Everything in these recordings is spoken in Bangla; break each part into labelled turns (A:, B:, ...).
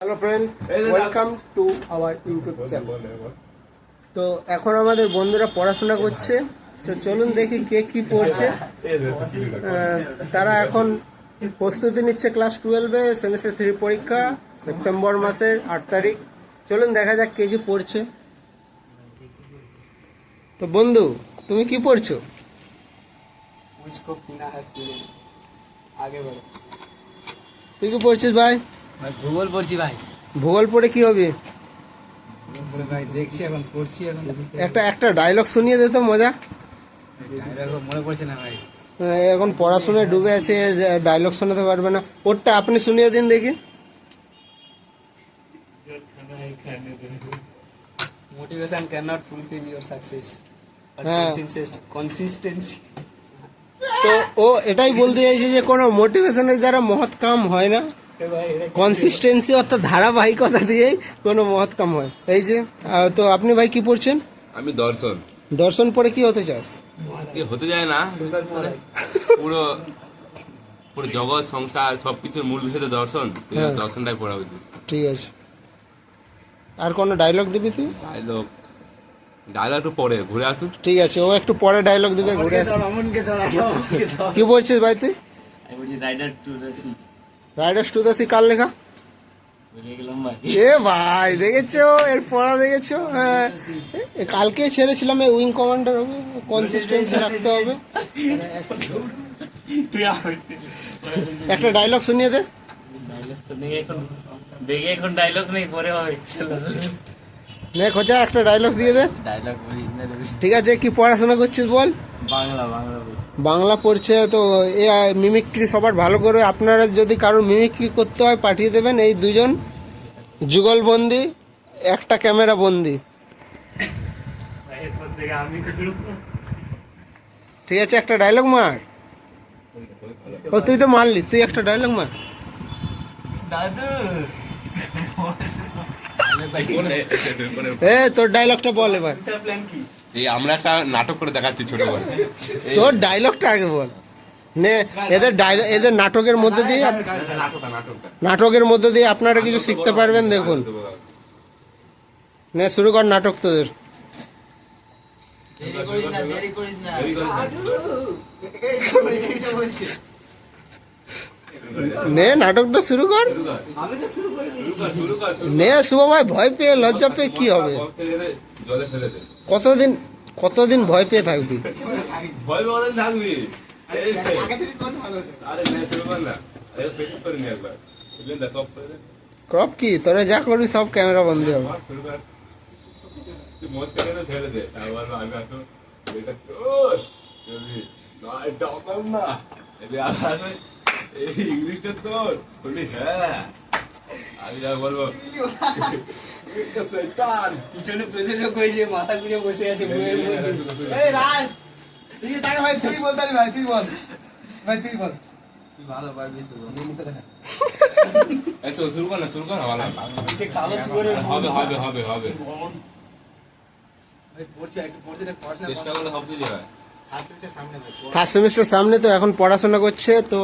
A: Hello friend, welcome to our YouTube channel. তো এখন আমাদের বন্ধুরা পড়াশোনা করছে, তো চলুন দেখি কে কি পড়ছে। তারা এখন প্রস্তুতি নিচ্ছে ক্লাস 12-এ, সেমিস্টার 3 পরীক্ষা সেপ্টেম্বর মাসের 8 তারিখ। চলুন দেখা যাক কে কি পড়ছে। তো বন্ধু, তুমি কি পড়ছো? তুই কি পড়ছিস ভাই?
B: ভূগোল পড়ছি ভাই।
A: ভূগোল পড়ে কি হবে?
B: ভাই দেখছি এখন পড়ছি এখন।
A: একটা ডায়লগ শুনিয়ে দে তো, মজা।
B: মনে পড়ছে না ভাই।
A: এখন পড়াশোনায় ডুবে আছে, ডায়লগ শোনাতে পারবে না। ওরটা আপনি শুনিয়ে দিন দেখি।
C: Motivation cannot fulfill your success. But consistency.
A: তো ও এটাই বলতে চাইছে যে কোনো মোটিভেশনের দ্বারা মহৎ কাম হয় না, কনসিস্টেন্সি অর্থাৎ ধারাবাহিকতা দিয়েই কোনো মহৎ কাম হয়। এই যে তো আপনি ভাই কি পড়ছেন?
D: আমি দর্শন।
A: দর্শন পড়ে কি হতে চাস?
D: এ হতে যায় না, পুরো পুরো জগৎ সংসার সবকিছুর মূল বিষয় তো দর্শন।
A: হ্যাঁ।
D: দর্শনটাই পড়া উচিত।
A: ঠিক আছে, আর কোনো ডায়লগ দিবি তুই?
D: ডায়লগ ডায়লগ একটু পরে ঘুরে আসুন।
A: ঠিক আছে, ও একটু পরে ডায়লগ দিবে, ঘুরে আসি। কি পড়ছিস ভাই তুই? রাইডার্স টু দ্য সি কার লেখা? এ ভাই দেখেছো এর পড়া, দেখেছো? হ্যাঁ, কালকে ছেড়েছিলাম। এই উইং কমান্ডার হবে, কনসিস্টেন্সি রাখতে হবে। একটা ডায়লগ শুনিয়ে দে।
C: এখন ডায়লগ নেই, পরে হবে।
A: নে খোঁচা, একটা ডায়লগ দিয়ে দে।
B: ডায়লগ
A: ঠিক আছে, কি পড়াশোনা করছিস বল?
B: বাংলা
A: বাংলা পড়ছে তো। এ মিমিক্রি সবার ভালো করে, আপনারা যদি কারোর মিমিক্রি করতে হয় পাঠিয়ে দেবেন। এই দুজন যুগলবন্দি, একটা ক্যামেরা বন্দি। ঠিক আছে, একটা ডায়লগ মার। ও তুই তো মারলি, তুই একটা ডায়লগ মার।
C: দাদু
A: এ তোর ডায়লগটা বল এবার।
C: প্ল্যান কি?
D: এই আমরা একটা নাটক করে দেখাচ্ছি ছোট করে।
A: তোর ডায়লগটা আগে বল। নে এদের নাটকের মধ্যে দিয়ে, নাটকের মধ্যে দিয়ে আপনারা কিছু শিখতে পারবেন। দেখুন, নে শুরু কর নাটক তোদের। নে নাটকটা শুরু কর। নে শুভ ভাই, ভয় পেয়ে লজ্জা পেয়ে কি হবে?
D: জলে ফেলে দে।
A: কতদিন ভয় পেয়ে থাকবি?
D: ভয় পাওয়ার থাকবি। আরে না শুরু কর না। আরে প্র্যাকটিস করে নি একবার। বুঝলেন দা, টপ করে দে।
A: ক্রপ কি? তোরা যা করবি সব ক্যামেরা বন্ধ হবে।
D: শুরু কর। তুই মত করে দে, ফেলে দে। তারপর আমি আসো। এটা তোর। যদি না এটা অকাল না। এই আসলে এই ইংলিশটা তোর। বলি হ্যাঁ। আমি যা বলবো। এটা শয়তান।
C: পিছনে প্রযোজক হয়েছে, মাথা গুঁজে বসে আছে বইয়ের মধ্যে।
B: এই রাজ তুই তাকে ভাই তুই বল, তারি ভাই তুই বল, ভাই তুই বল, তুই ভালো পারবি তো আমি মুখে দেখা।
D: এই তো শুরু কর না, শুরু কর না, ভালো
C: পিছে কালো শুয়োরের
D: হবে হবে হবে হবে।
B: ভাই পড়ছি একটু পড়তে দে, পড়াশোনা
D: চেষ্টা করলে সব কিছু হয়।
B: ফার্স্ট সামনে ভাই।
A: থার্ড সেমিস্টার সামনে, তো এখন পড়াশোনা করছে। তো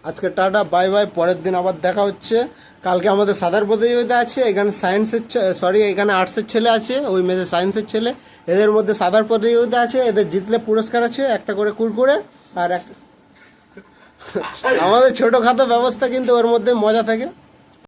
A: আজকে টাটা বাই বাই, পরের দিন আবার দেখা হচ্ছে। কালকে আমাদের সাঁতার প্রতিযোগিতা আছে। এখানে এখানে আর্টসের ছেলে আছে, ওই মেয়েতে সায়েন্সের ছেলে। এদের মধ্যে সাঁতার প্রতিযোগিতা আছে, এদের জিতলে পুরস্কার আছে, একটা করে কুরকুরে আর আমাদের ছোটোখাটো ব্যবস্থা, কিন্তু ওর মধ্যে মজা থাকে।